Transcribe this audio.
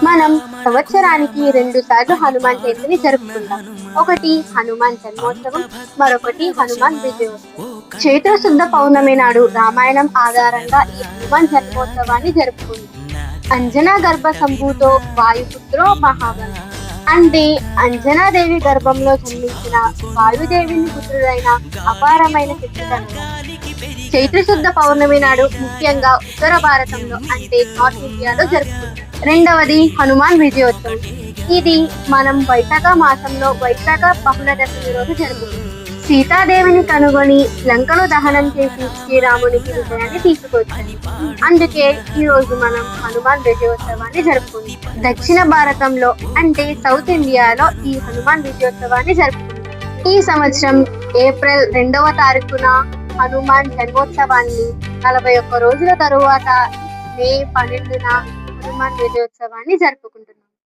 మనం సంవత్సరానికి 2 సార్లు హనుమాన్ జయంతిని జరుపుకుంటాం. ఒకటి హనుమాన్ జన్మోత్సవం, మరొకటి హనుమాన్ విజయోత్సవం. చైత్ర శుద్ధ పౌర్ణమి నాడు రామాయణం ఆధారంగా ఈ హనుమాన్ జన్మోత్సవాన్ని జరుపుకుంటాం. అంజనా గర్భ సంభూతో వాయుపుత్రో మహాబలి అంటే అంజనాదేవి గర్భంలో జన్మించిన వాయుదేవిని పుత్రుడైన అపారమైన శక్తికను. చైత్ర శుద్ధ పౌర్ణమి నాడు ముఖ్యంగా ఉత్తర భారతంలో అంటే నార్త్ ఇండియాలో జరుపుకుంటాం. రెండవది హనుమాన్ విజయోత్సవం. ఇది మనం వైశాఖ మాసంలో వైశాఖ బహుళ దశమి రోజు జరుపుకుంటాం. సీతాదేవిని కనుగొని లంకను దహనం చేసి శ్రీరామునికి విజయాన్ని తీసుకొచ్చింది. అందుకే ఈ రోజు మనం హనుమాన్ విజయోత్సవాన్ని జరుపుకుంటాం. దక్షిణ భారతంలో అంటే సౌత్ ఇండియాలో ఈ హనుమాన్ విజయోత్సవాన్ని జరుపుకుంటాం. ఈ సంవత్సరం ఏప్రిల్ 2వ తారీఖున హనుమాన్ జన్మోత్సవాన్ని, 41 రోజుల తరువాత మే 12న హనుమాన్ విజయోత్సవాన్ని జరుపుకుంటున్నాం.